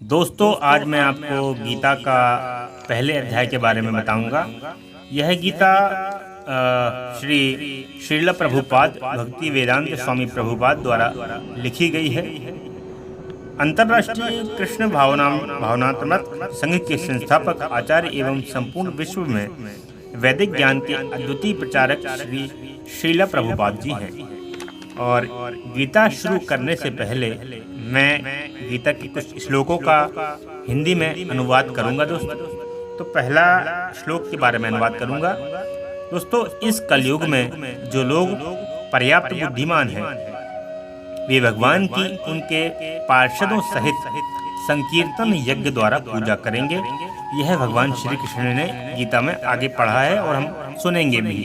दोस्तों, आज मैं आपको गीता का पहले अध्याय के बारे में बताऊंगा। यह गीता श्री श्रील प्रभुपाद भक्ति वेदांत स्वामी प्रभुपाद द्वारा लिखी गई है। अंतर्राष्ट्रीय कृष्ण भावनात्मक संघ के संस्थापक आचार्य एवं संपूर्ण विश्व में वैदिक ज्ञान के अद्वितीय प्रचारक श्री श्रील प्रभुपाद जी हैं। और गीता शुरू करने से पहले मैं गीता के कुछ श्लोकों का हिंदी में अनुवाद करूंगा दोस्तों। तो पहला श्लोक के बारे में अनुवाद करूंगा। दोस्तों, इस कलयुग में जो लोग पर्याप्त बुद्धिमान हैं वे भगवान की उनके पार्षदों सहित संकीर्तन यज्ञ द्वारा पूजा करेंगे। यह भगवान श्री कृष्ण ने गीता में आगे पढ़ा है और हम सुनेंगे भी।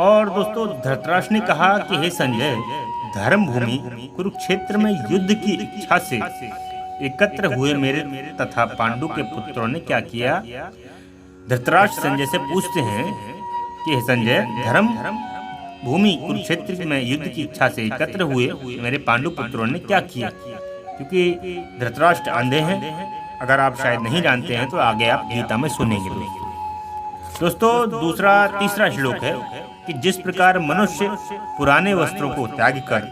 और दोस्तों, धृतराष्ट्र ने कहा कि हे संजय, धर्म भूमि कुरुक्षेत्र में युद्ध की इच्छा से एकत्र हुए मेरे तथा पांडु के पुत्रों ने क्या किया। धृतराष्ट्र संजय से पूछते हैं कि हे संजय, धर्म भूमि कुरुक्षेत्र में युद्ध की इच्छा से एकत्र हुए मेरे पांडु पुत्रों ने क्या किया। क्योंकि धृतराष्ट्र अंधे हैं, अगर आप शायद नहीं जानते हैं तो आगे आप गीता में सुनेंगे। दोस्तों, तीसरा श्लोक है कि जिस प्रकार मनुष्य पुराने वस्त्रों को त्याग कर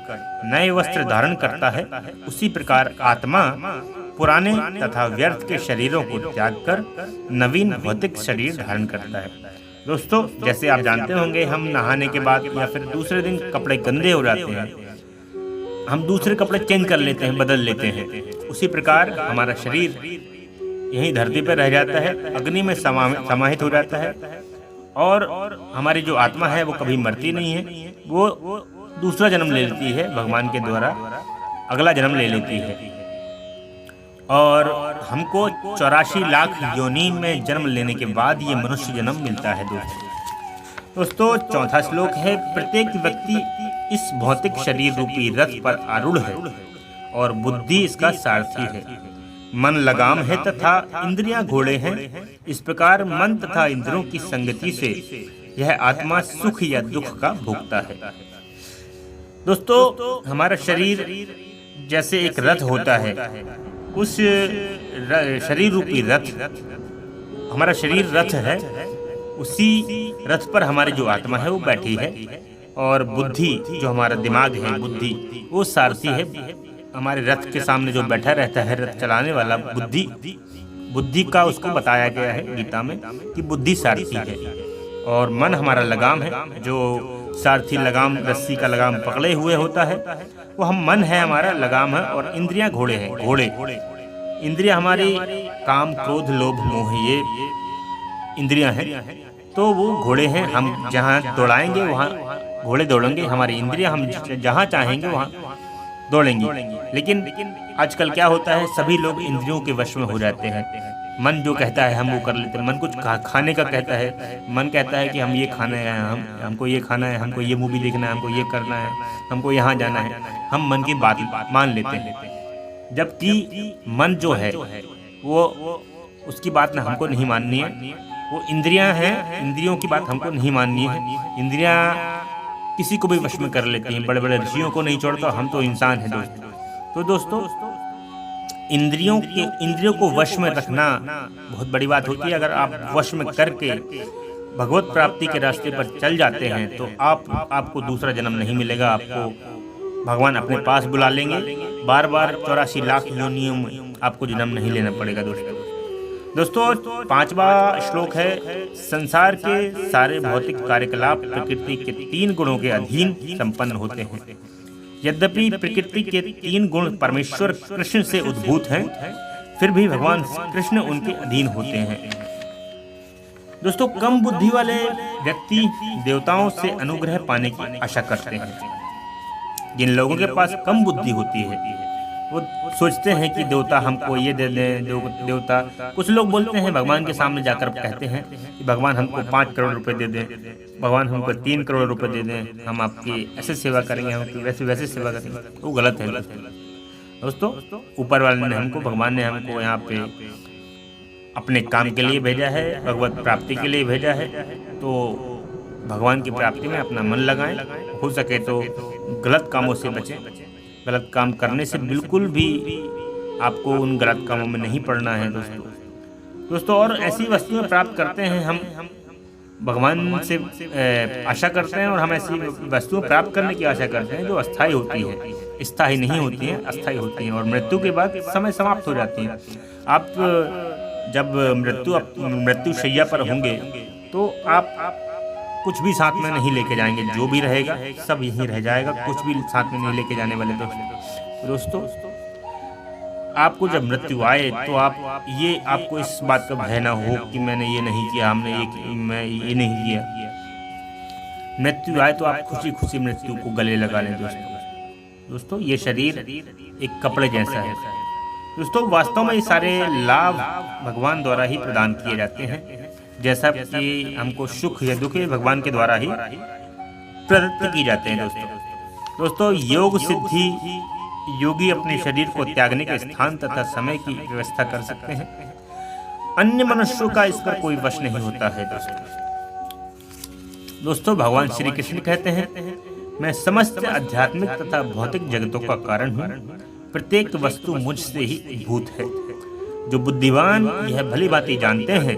नए वस्त्र धारण करता है, उसी प्रकार आत्मा पुराने तथा व्यर्थ के शरीरों को त्याग कर नवीन भौतिक शरीर धारण करता है। दोस्तों, जैसे आप जानते होंगे, हम नहाने के बाद या फिर दूसरे दिन कपड़े गंदे हो जाते हैं, हम दूसरे कपड़े चेंज कर लेते हैं, बदल लेते हैं। उसी प्रकार हमारा शरीर यहीं धरती पर रह जाता है, अग्नि में समाहित हो जाता है और हमारी जो आत्मा है वो कभी मरती नहीं है, वो दूसरा जन्म ले लेती है, भगवान के द्वारा अगला जन्म ले लेती है और हमको 84 लाख योनि में जन्म लेने के बाद ये मनुष्य जन्म मिलता है। दोस्तों, चौथा श्लोक है, प्रत्येक व्यक्ति इस भौतिक शरीर रूपी रथ पर आरूढ़ है और बुद्धि इसका सारथी है। मन लगाम है तथा इंद्रियां घोड़े हैं। इस प्रकार मन तथा इंद्रियों की संगति से यह आत्मा सुख या दुख का भोगता है। दोस्तों, हमारा शरीर जैसे एक रथ होता है, उस शरीर रूपी रथ, हमारा शरीर रथ है, उसी रथ पर हमारी जो आत्मा है वो बैठी है और बुद्धि, जो हमारा दिमाग है, बुद्धि, वो सारथी है। हमारे रथ के सामने जो बैठा रहता है, रथ चलाने वाला, बुद्धि का उसको बताया गया है गीता में कि बुद्धि सारथी है। और मन हमारा लगाम है, जो सारथी लगाम, रस्सी का लगाम पकड़े हुए होता है, वो हम मन है, हमारा लगाम है। और इंद्रियां घोड़े हैं, घोड़े इंद्रियां हमारी काम, क्रोध, लोभ, मोह, ये इंद्रियां हैं। तो वो घोड़े हैं, हम जहाँ दौड़ाएंगे वहाँ घोड़े दौड़ेंगे। हमारी इंद्रियां हम जहाँ चाहेंगे वहाँ दौड़ेंगी। लेकिन आजकल क्या होता है, सभी लोग इंद्रियों के वश में हो जाते हैं। मन जो कहता है हम वो कर लेते हैं। मन कुछ खाने का कहता है, मन कहता है कि हम ये खाना है, हमको ये खाना है, हमको ये मूवी देखना है, हमको ये करना है, हमको यहाँ जाना है। हम मन की बात मान लेते हैं, जबकि मन जो है वो उसकी बात ना हमको नहीं माननी है। वो इंद्रियां हैं, इंद्रियों की बात हमको नहीं माननी है। इंद्रियां किसी को भी वश में कर लेती हैं, बड़े बड़े ऋषियों को नहीं छोड़ता। हम तो इंसान हैं दोस्तों। इंद्रियों को वश में रखना बहुत बड़ी बात होती है। अगर आप वश में करके भगवत प्राप्ति के रास्ते पर चल जाते हैं तो आपको दूसरा जन्म नहीं मिलेगा। आपको भगवान अपने पास बुला लेंगे, बार बार 84 लाख योनियों में आपको जन्म नहीं लेना पड़ेगा। दोस्तों, पांचवा श्लोक है, संसार के सारे भौतिक कार्यकलाप प्रकृति के 3 गुणों के अधीन संपन्न होते हैं। यद्यपि प्रकृति के 3 गुण परमेश्वर कृष्ण से उद्भूत हैं, फिर भी भगवान कृष्ण उनके अधीन होते हैं। दोस्तों, कम बुद्धि वाले व्यक्ति देवताओं से अनुग्रह पाने की आशा करते हैं। जिन लोगों के पास कम बुद्धि होती है वो सोचते हैं कि देवता हमको ये दे दें। देवता, कुछ लोग बोलते हैं, भगवान के सामने जाकर कहते हैं कि भगवान हमको 5 करोड़ रुपए दे दें, भगवान हमको 3 करोड़ रुपए दे दें, हम आपकी ऐसे सेवा करेंगे, हम वैसे सेवा करेंगे। वो गलत है दोस्तों। ऊपर वाले ने हमको, भगवान ने हमको यहाँ पे अपने काम के लिए भेजा है, भगवत प्राप्ति के लिए भेजा है। तो भगवान की प्राप्ति में अपना मन लगाएं, हो सके तो गलत कामों से बचें। गलत काम करने से बिल्कुल भी आपको उन गलत कामों में नहीं पड़ना है दोस्तों। और ऐसी वस्तुएं प्राप्त करते हैं हम भगवान से आशा करते हैं, और हम ऐसी वस्तुएं प्राप्त करने की आशा करते हैं जो अस्थायी होती है, स्थायी नहीं होती हैं, अस्थायी होती हैं, और मृत्यु के बाद समय समाप्त हो जाती हैं। आप जब मृत्यु शैया पर होंगे तो आप कुछ भी साथ में नहीं लेके जाएंगे, जो भी रहेगा सब यहीं रह जाएगा, कुछ भी साथ में नहीं लेके जाने वाले दोस्तों। आपको जब मृत्यु आए तो आपको इस बात का भय ना हो कि मैंने ये नहीं किया, मैं ये नहीं किया। मृत्यु आए तो आप खुशी खुशी मृत्यु को गले लगा लें दोस्तों। ये शरीर एक कपड़े जैसा है दोस्तों। वास्तव में ये सारे लाभ भगवान द्वारा ही प्रदान किए जाते हैं, जैसा कि हमको सुख या दुख भगवान के द्वारा ही प्रदत्त की जाते हैं दोस्तों। योग सिद्धि योगी अपने शरीर को त्यागने के स्थान तथा समय की व्यवस्था कर सकते हैं। अन्य मनुष्यों का इस पर कोई वश नहीं होता है दोस्तों। भगवान श्री कृष्ण कहते हैं, मैं समस्त आध्यात्मिक तथा भौतिक जगतों का कारण हूँ। प्रत्येक वस्तु मुझसे ही भूत है। जो बुद्धिमान यह भली भांति जानते हैं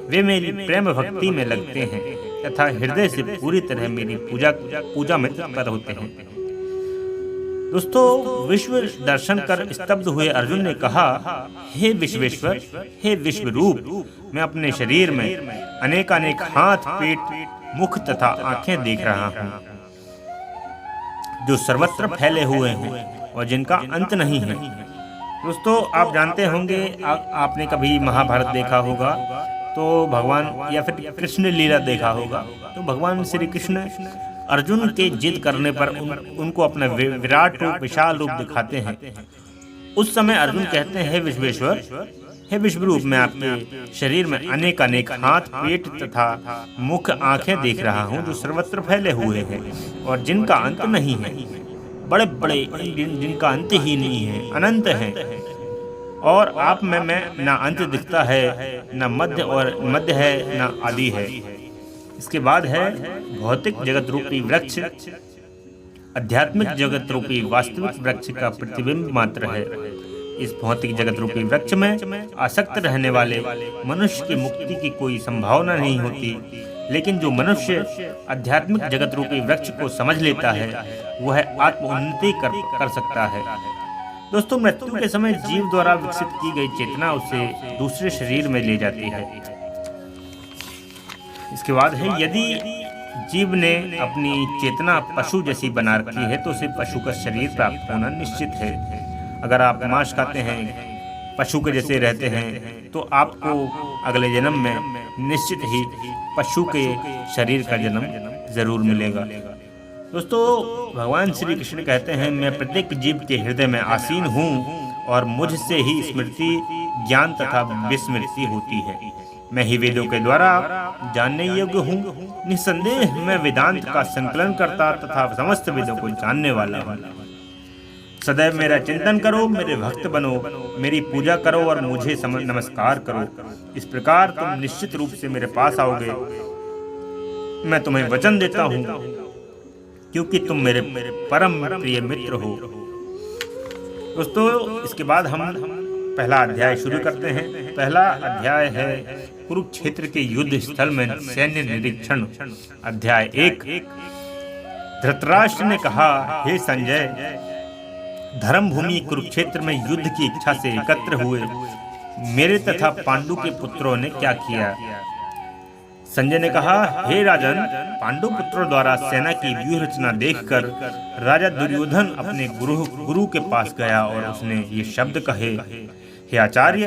वे मेरी प्रेम भक्ति में लगते हैं तथा हृदय से पूरी तरह मेरी पूजा में तत्पर होते हैं दोस्तों। विश्व दर्शन कर स्तब्ध हुए अर्जुन ने कहा, हे विश्वेश्वर, हे विश्व रूप, मैं अपने शरीर में अनेक हाथ, पेट, मुख तथा आंखें देख रहा हूँ, जो सर्वत्र फैले हुए हैं और जिनका अंत नहीं है दोस्तों। आप जानते होंगे, आपने कभी महाभारत देखा होगा तो भगवान, या फिर कृष्ण लीला देखा होगा तो भगवान श्री कृष्ण अर्जुन के जिद करने पर उनको अपना विराट रूप, विशाल रूप दिखाते हैं। उस समय अर्जुन कहते हैं, हे विश्वेश्वर, हे विश्वरूप, मैं आपके शरीर में अनेक हाथ, पेट तथा मुख, आंखें देख रहा हूँ, जो सर्वत्र फैले हुए हैं और जिनका अंत नहीं है। बड़े बड़े जिनका अंत ही नहीं है, अनंत हैं। और आप में ना अंत दिखता है, ना मध्य है, ना आदि है। इसके बाद है भौतिक जगत रूपी वृक्ष, आध्यात्मिक जगत रूपी वास्तविक वृक्ष का प्रतिबिंब मात्र है। इस भौतिक जगत रूपी वृक्ष में आसक्त रहने वाले मनुष्य की मुक्ति की कोई संभावना नहीं होती, लेकिन जो मनुष्य आध्यात्मिक जगत रूपी वृक्ष को समझ लेता है वह आत्मोन्नति कर सकता है दोस्तों। मृत्यु के समय जीव द्वारा विकसित की गई चेतना उसे दूसरे शरीर में ले जाती है। इसके बाद है, यदि जीव ने अपनी चेतना पशु जैसी बना रखी है तो उसे पशु का शरीर प्राप्त होना निश्चित है। अगर आप मांस खाते हैं, पशु के जैसे रहते हैं, तो आपको अगले जन्म में निश्चित ही पशु के शरीर का जन्म जरूर मिलेगा दोस्तों। भगवान श्री कृष्ण कहते हैं, मैं प्रत्येक जीव के हृदय में आसीन हूँ और मुझसे ही स्मृति, ज्ञान तथा विस्मृति होती है। मैं ही वेदों के द्वारा जानने योग्य हूँ। निस्संदेह मैं वेदांत का संकलन करता तथा समस्त वेदों को जानने वाला हूँ। सदैव मेरा चिंतन करो, मेरे भक्त बनो, मेरी पूजा करो और मुझे नमस्कार करो। इस प्रकार तुम निश्चित रूप से मेरे पास आओगे। मैं तुम्हें वचन देता हूँ, क्योंकि तुम मेरे परम प्रिय मित्र हो दोस्तों। इसके बाद हम पहला अध्याय शुरू करते हैं। पहला अध्याय है कुरुक्षेत्र के युद्ध स्थल में सैन्य निरीक्षण। अध्याय 1। धृतराष्ट्र ने कहा, हे संजय, धर्म भूमि कुरुक्षेत्र में युद्ध की इच्छा से एकत्र हुए मेरे तथा पांडु के पुत्रों ने क्या किया। संजय ने कहा, हे राजन, पांडु पुत्रों द्वारा सेना की व्यूह रचना देखकर राजा दुर्योधन अपने गुरु के पास गया और उसने ये शब्द कहे, हे आचार्य,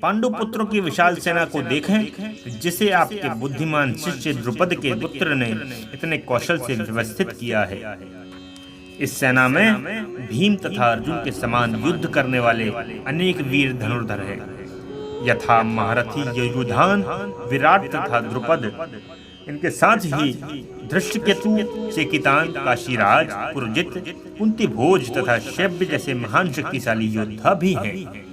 पांडु पुत्रों की विशाल सेना को देखें, जिसे आपके बुद्धिमान शिष्य द्रुपद के पुत्र ने इतने कौशल से व्यवस्थित किया है। इस सेना में भीम तथा अर्जुन के समान युद्ध करने वाले अनेक वीर धनुर्धर हैं, यथा महारथी युयुधान, विराट तथा द्रुपद। इनके साथ ही धृष्टकेतु, चेकितान, काशीराज, पुरजित, कुंती भोज तथा शैब्य जैसे महान शक्तिशाली योद्धा भी हैं।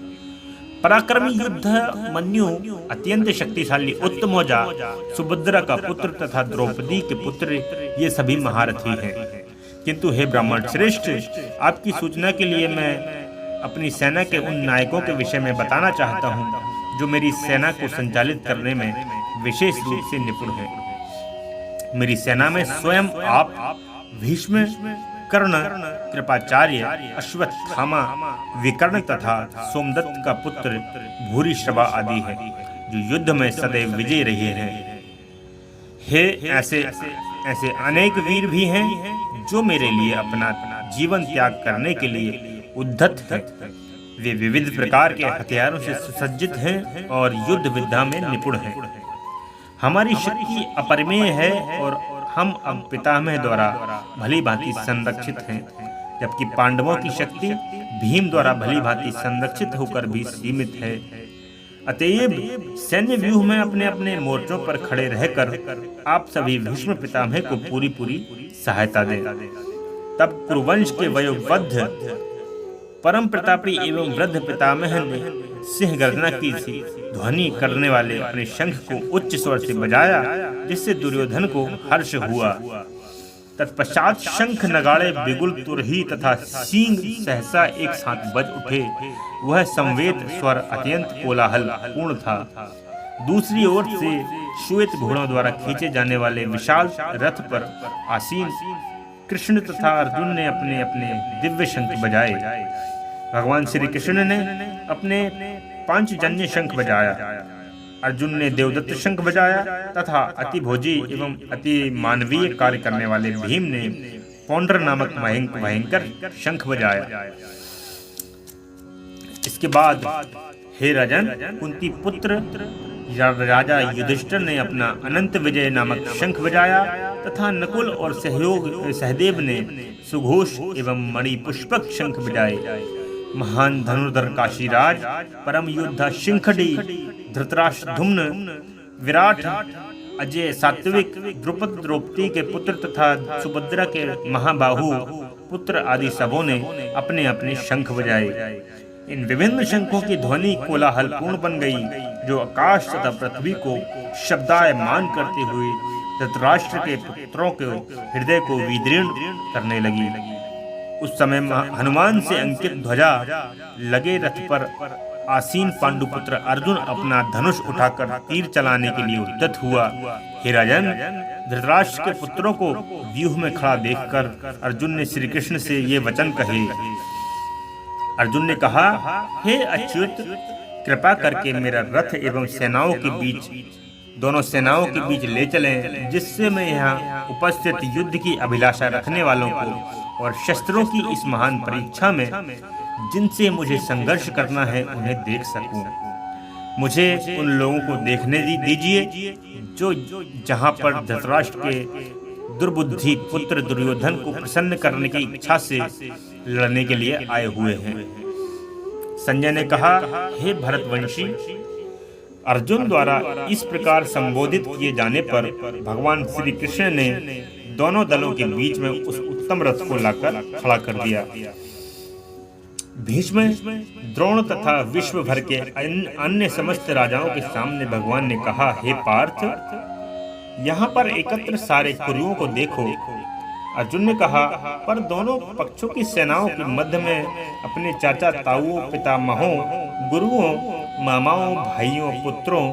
पराक्रमी युद्ध मन्यु, अत्यंत शक्तिशाली उत्तमौजा, सुभद्रा का पुत्र तथा द्रौपदी के पुत्र, ये सभी महारथी हैं। किंतु हे ब्राह्मण श्रेष्ठ, आपकी सूचना के लिए मैं अपनी सेना के उन नायकों के विषय में बताना चाहता हूँ जो मेरी सेना को संचालित करने में विशेष रूप से निपुण हैं। मेरी सेना में स्वयं आप, भीष्म, कर्ण, कृपाचार्य, अश्वत्थामा, विकर्ण तथा सोमदत्त का पुत्र भूरिश्रवा आदि हैं, जो युद्ध में सदैव विजयी रहे हैं। हे ऐसे अनेक वीर भी हैं जो मेरे लिए अपना जीवन त्याग करने के लिए उद्धत हैं। वे विविध प्रकार के हथियारों से सुसज्जित हैं और युद्ध विद्या में निपुण हैं। हमारी शक्ति अपरिमेय है और हम अब पितामह द्वारा भली भांति संरक्षित हैं, जबकि पांडवों की शक्ति भीम द्वारा भली भांति संरक्षित होकर भी सीमित है। अतएव सैन्य व्यूह में अपने अपने मोर्चों पर खड़े रहकर आप सभी भीष्म पितामह को पूरी सहायता दें। तब कुरुवंश के वयोवृद्ध परम प्रतापी एवं वृद्ध पितामह ने सिंह गर्जना की सी ध्वनि करने वाले अपने शंख को उच्च स्वर से बजाया, जिससे दुर्योधन को हर्ष हुआ। तत्पश्चात शंख, नगाड़े, बिगुल, तुरही तथा सींग सहसा एक साथ बज उठे। वह संवेद स्वर अत्यंत कोलाहल पूर्ण था। दूसरी ओर से श्वेत घोड़ों द्वारा खींचे जाने वाले विशाल रथ पर आसीन कृष्ण तथा अर्जुन ने अपने अपने दिव्य शंख बजाए। भगवान श्री कृष्ण ने अपने पांचजन्य शंख बजाया, अर्जुन ने देवदत्त शंख बजाया तथा अति भोजी एवं अति मानवीय कार्य करने वाले भीम ने पौंड्र नामक भयंकर शंख बजाया। इसके बाद हे राजन, कुंती पुत्र राजा युधिष्ठिर ने अपना अनंत विजय नामक शंख बजाया तथा नकुल और सहदेव ने सुघोष एवं मणिपुष्पक शंख बजाए। महान धनुर्धर काशीराज, परम योद्धा शिंखडी, धृतराष्ट्रधुम्न, विराट, अजय, सात्विक, द्रुपद द्रौपदी के पुत्र तथा सुभद्रा के महाबाहु पुत्र आदि सबों ने अपने अपने शंख बजाए। इन विभिन्न शंखों की ध्वनि कोलाहल पूर्ण बन गई, जो आकाश तथा पृथ्वी को शब्दायमान करते हुए धृतराष्ट्र के पुत्रों के हृदय को विदीर्ण करने लगी। उस समय हनुमान से अंकित ध्वजा लगे रथ पर आसीन पांडुपुत्र अर्जुन अपना धनुष उठाकर तीर चलाने के लिए उद्यत हुआ। हे राजन, धृतराष्ट्र के पुत्रों को व्यूह में खड़ा देखकर अर्जुन ने श्री कृष्ण से ये वचन कहे। अर्जुन ने कहा, हे अच्युत, कृपा करके मेरा रथ एवं सेनाओं के बीच, दोनों सेनाओं के बीच ले चलें, जिससे मैं यहाँ उपस्थित युद्ध की अभिलाषा रखने वालों को और शस्त्रों की इस महान परीक्षा में जिनसे मुझे संघर्ष करना है उन्हें देख सकूं। मुझे उन लोगों को देखने दीजिए जो जहां पर धृतराष्ट्र के दुर्बुद्धि पुत्र दुर्योधन को प्रसन्न करने की इच्छा से लड़ने के लिए आए हुए हैं। संजय ने कहा, हे भरतवंशी, अर्जुन द्वारा इस प्रकार संबोधित किए जाने पर भगवान श्री कृष्ण ने दोनों दलों के बीच में उस उत्तम रथ को लाकर खड़ा कर दिया। भीष्म, द्रोण तथा विश्व भर के अन्य समस्त राजाओं के सामने भगवान ने कहा, हे पार्थ, यहाँ पर एकत्र सारे कुरुओं को देखो। अर्जुन ने कहा, पर दोनों पक्षों की सेनाओं के मध्य में अपने चाचा ताऊओं, पितामहों, गुरुओं, मामाओं, भाइयों, पुत्रों,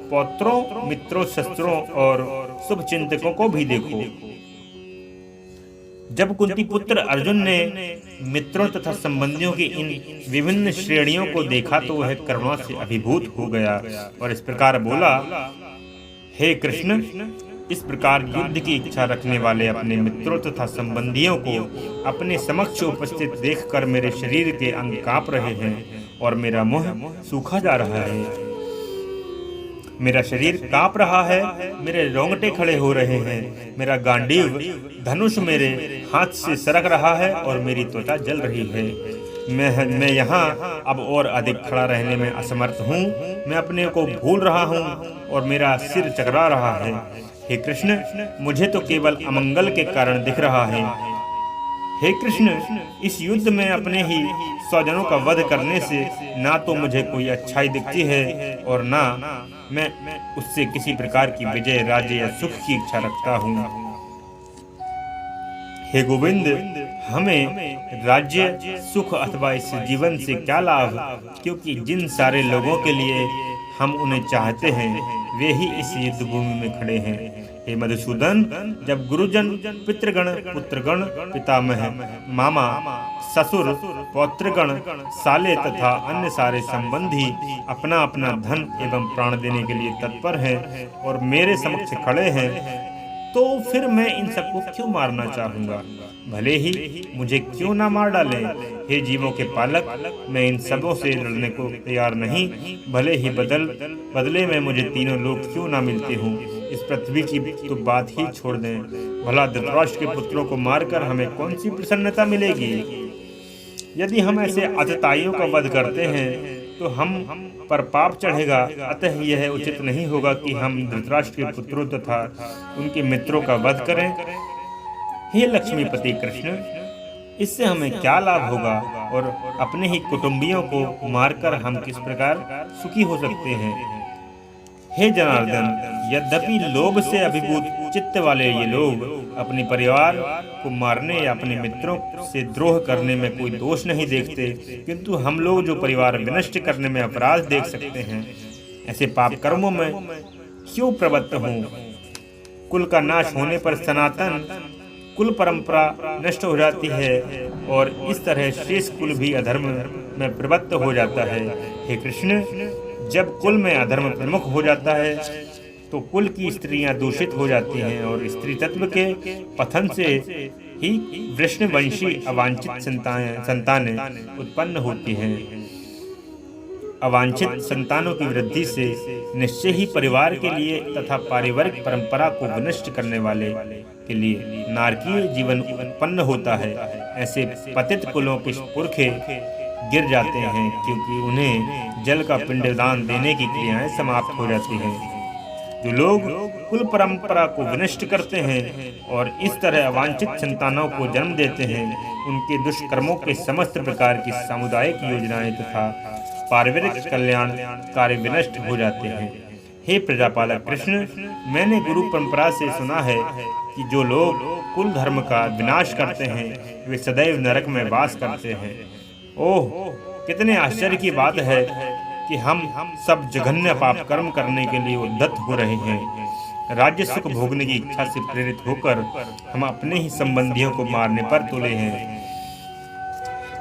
पौत्रों, मित्रों, शस्त्रों और शुभचिंतकों को भी देखो। जब कुंती पुत्र अर्जुन ने मित्रों तथा संबंधियों की इन विभिन्न श्रेणियों को देखा तो वह करुणा से अभिभूत हो गया और इस प्रकार बोला, हे कृष्ण, इस प्रकार युद्ध की इच्छा रखने वाले अपने मित्रों तथा संबंधियों को अपने समक्ष उपस्थित देखकर मेरे शरीर के अंग कांप रहे हैं और मेरा मुंह सूखा जा रहा है। मेरा शरीर कांप रहा है, मेरे रोंगटे खड़े हो रहे हैं, मेरा गांडीव धनुष मेरे हाथ से सरक रहा है और मेरी त्वचा जल रही है। मैं यहाँ अब और अधिक खड़ा रहने में असमर्थ हूँ। मैं अपने को भूल रहा हूँ और मेरा सिर चकरा रहा है। हे कृष्ण, मुझे तो केवल अमंगल के कारण दिख रहा है। हे कृष्ण, इस युद्ध में अपने ही स्वजनों का वध करने से ना तो मुझे कोई अच्छाई दिखती है और ना मैं उससे किसी प्रकार की विजय, राज्य या सुख की इच्छा रखता हूँ। हे गोविंद, हमें राज्य, सुख अथवा इस जीवन से क्या लाभ, क्योंकि जिन सारे लोगों के लिए हम उन्हें चाहते हैं वे ही इस युद्ध भूमि में खड़े हैं। हे मधुसूदन, जब गुरुजन, पितृगण, पुत्रगण, पितामह, मामा, ससुर, पौत्रगण, साले तथा अन्य सारे संबंधी अपना अपना धन एवं प्राण देने के लिए तत्पर हैं और मेरे समक्ष खड़े हैं, तो फिर मैं इन सबको क्यों मारना चाहूंगा? भले ही मुझे क्यों ना मार डालें। हे जीवों के पालक, मैं इन सबों से लड़ने को तैयार नहीं, भले ही बदले में मुझे तीनों लोग क्यों ना मिलते हों। इस पृथ्वी की तो बात ही छोड़ दें, भला धृतराष्ट्र के पुत्रों को मारकर हमें कौन सी प्रसन्नता मिलेगी? यदि हम ऐसे अतताइयों का वध करते हैं तो हम पर पाप चढ़ेगा। अतः यह उचित नहीं होगा कि हम धृतराष्ट्र के पुत्रों तथा उनके मित्रों का वध करें। हे लक्ष्मीपति कृष्ण, इससे हमें क्या लाभ होगा और अपने ही कुटुंबियों को मारकर हम किस प्रकार सुखी हो सकते हैं? हे जनार्दन, यद्यपि लोभ से अभिभूत चित्त वाले ये लोग अपने परिवार को मारने या अपने मित्रों से द्रोह करने में कोई दोष नहीं देखते, किंतु हम लोग जो परिवार विनष्ट करने में अपराध देख सकते हैं, ऐसे पाप कर्मों में क्यों प्रवृत्त हों? कुल का नाश होने पर सनातन कुल परंपरा नष्ट हो जाती है और इस तरह शेष कुल भी अधर्म में प्रवृत्त हो जाता है। हे कृष्ण, जब कुल में अधर्म प्रमुख हो जाता है तो कुल की स्त्रियां दूषित हो जाती हैं और स्त्री तत्व के पतन से ही वृष्णवंशी अवांछित संतानें उत्पन्न होती हैं। अवांछित संतानों की वृद्धि से निश्चय ही परिवार के लिए तथा पारिवारिक परंपरा को विनष्ट करने वाले के लिए नारकीय जीवन उत्पन्न होता है। ऐसे पतित कुलों के पुरखे गिर जाते हैं, क्योंकि उन्हें जल का पिंडदान देने की क्रियाएं समाप्त हो जाती हैं। जो लोग कुल परंपरा को विनष्ट करते हैं और इस तरह अवांछित संतानों को जन्म देते हैं, उनके दुष्कर्मों के समस्त प्रकार की सामुदायिक योजनाएं तथा पारिवारिक कल्याण कार्य विनष्ट हो जाते हैं। हे प्रजापालक कृष्ण, मैंने गुरु परंपरा से सुना है कि जो लोग कुल धर्म का विनाश करते हैं वे सदैव नरक में वास करते हैं। ओह, कितने आश्चर्य की बात है कि हम सब जघन्य पाप कर्म करने के लिए उद्यत हो रहे हैं। राज्य सुख भोगने की इच्छा से प्रेरित होकर हम अपने ही संबंधियों को मारने पर तुले हैं।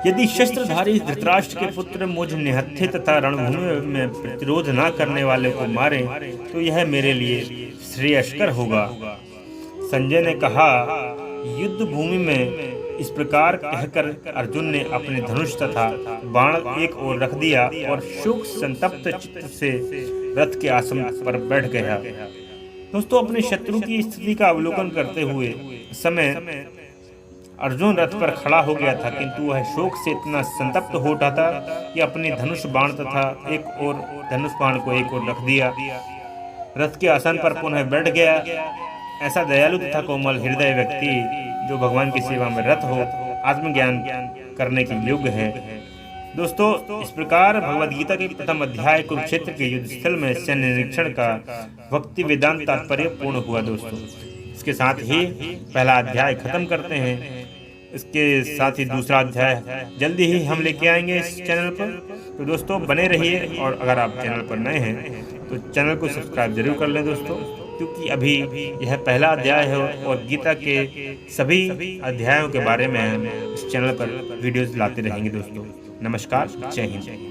यदि शस्त्रधारी धृतराष्ट्र के पुत्र मुझ निहत्थे तथा रणभूमि में प्रतिरोध न करने वाले को मारे तो यह मेरे लिए श्रेयस्कर होगा। संजय ने कहा, युद्ध भूमि में इस प्रकार कहकर अर्जुन ने अपने धनुष तथा बाण एक ओर रख दिया और शोक संतप्त चित्त से रथ के आसन पर बैठ गया। दोस्तों, अपने शत्रु की स्थिति का अवलोकन करते हुए समय अर्जुन रथ पर खड़ा हो गया था, किंतु वह शोक से इतना संतप्त हो उठा था कि अपने धनुष बाण को एक ओर रख दिया, रथ के आसन पर पुनः बैठ गया। ऐसा दयालु तथा कोमल हृदय व्यक्ति जो भगवान की सेवा में रत हो, आत्मज्ञान करने के योग्य है। दोस्तों, इस प्रकार भगवद गीता के प्रथम अध्याय कुरुक्षेत्र के युद्ध स्थल में सैन्य निरीक्षण का भक्ति वेदांत तात्पर्य पूर्ण हुआ। दोस्तों, इसके साथ ही पहला अध्याय खत्म करते हैं। इसके साथ ही दूसरा अध्याय जल्दी ही हम लेके आएंगे इस चैनल पर। तो दोस्तों, बने रहिए और अगर आप चैनल पर नए हैं तो चैनल को सब्सक्राइब जरूर कर लें दोस्तों, क्योंकि अभी यह पहला अध्याय है और गीता के सभी अध्यायों के बारे में हम इस चैनल पर वीडियोस लाते रहेंगे दोस्तों। नमस्कार, जय हिंद।